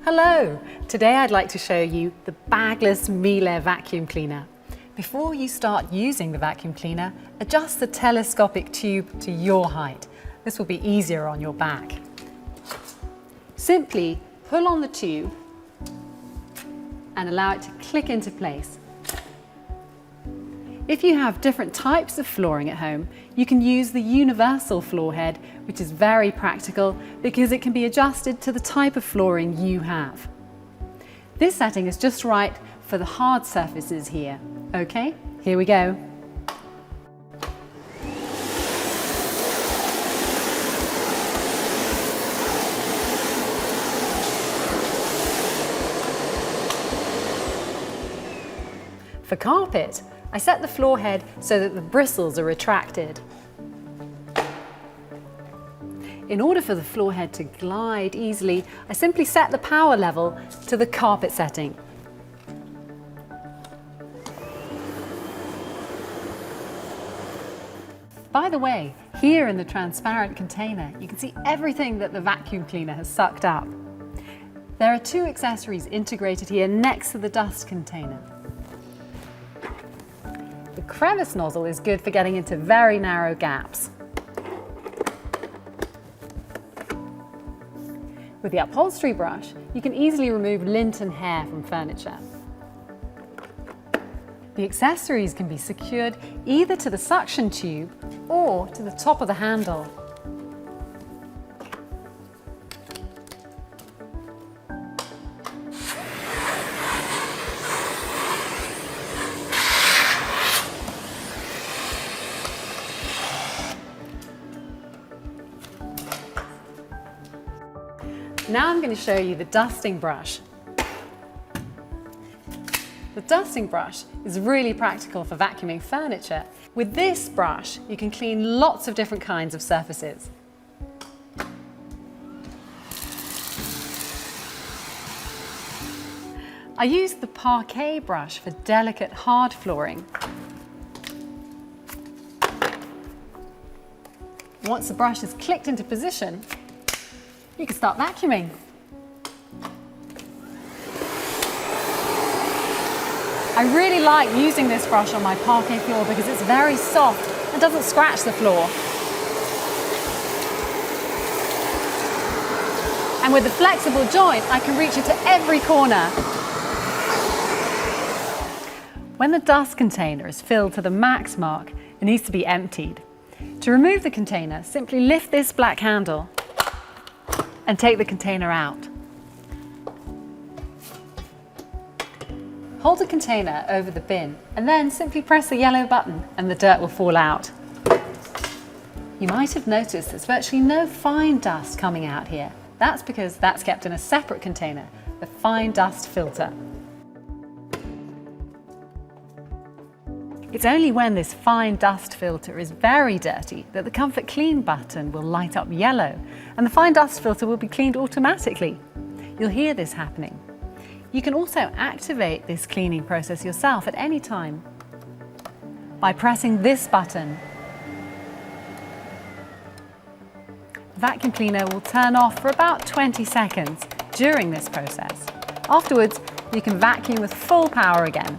Hello! Today I'd like to show you the bagless Miele vacuum cleaner. Before you start using the vacuum cleaner, adjust the telescopic tube to your height. This will be easier on your back. Simply pull on the tube and allow it to click into place. If you have different types of flooring at home, you can use the universal floor head, which is very practical because it can be adjusted to the type of flooring you have. This setting is just right for the hard surfaces here. Okay, here we go. For carpet, I set the floor head so that the bristles are retracted. In order for the floor head to glide easily, I simply set the power level to the carpet setting. By the way, here in the transparent container, you can see everything that the vacuum cleaner has sucked up. There are two accessories integrated here next to the dust container. The crevice nozzle is good for getting into very narrow gaps. With the upholstery brush, you can easily remove lint and hair from furniture. The accessories can be secured either to the suction tube or to the top of the handle. Now I'm going to show you the dusting brush. The dusting brush is really practical for vacuuming furniture. With this brush, you can clean lots of different kinds of surfaces. I use the parquet brush for delicate hard flooring. Once the brush is clicked into position, you can start vacuuming. I really like using this brush on my parquet floor because it's very soft and doesn't scratch the floor. And with the flexible joint, I can reach it to every corner. When the dust container is filled to the max mark, it needs to be emptied. To remove the container, simply lift this black handle and take the container out. Hold the container over the bin and then simply press the yellow button and the dirt will fall out. You might have noticed there's virtually no fine dust coming out here. That's because that's kept in a separate container, the fine dust filter. It's only when this fine dust filter is very dirty that the Comfort Clean button will light up yellow and the fine dust filter will be cleaned automatically. You'll hear this happening. You can also activate this cleaning process yourself at any time by pressing this button. The vacuum cleaner will turn off for about 20 seconds during this process. Afterwards, you can vacuum with full power again.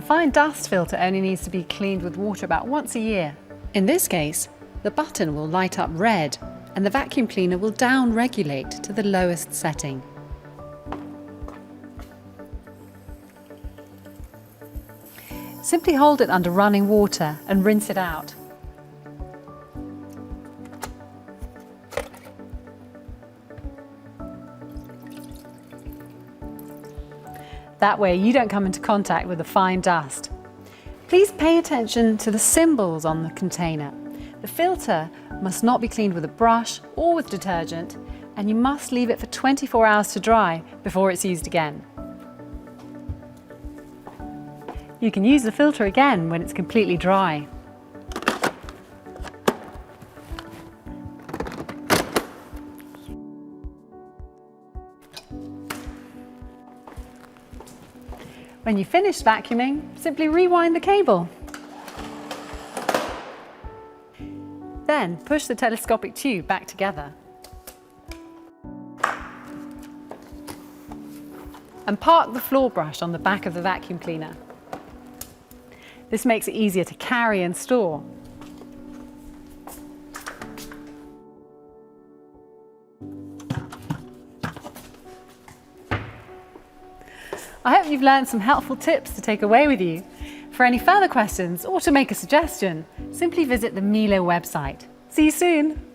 The fine dust filter only needs to be cleaned with water about once a year. In this case, the button will light up red and the vacuum cleaner will down-regulate to the lowest setting. Simply hold it under running water and rinse it out. That way you don't come into contact with the fine dust. Please pay attention to the symbols on the container. The filter must not be cleaned with a brush or with detergent, and you must leave it for 24 hours to dry before it's used again. You can use the filter again when it's completely dry. When you've finished vacuuming, simply rewind the cable. Then push the telescopic tube back together. And park the floor brush on the back of the vacuum cleaner. This makes it easier to carry and store. I hope you've learned some helpful tips to take away with you. For any further questions or to make a suggestion, simply visit the Miele website. See you soon!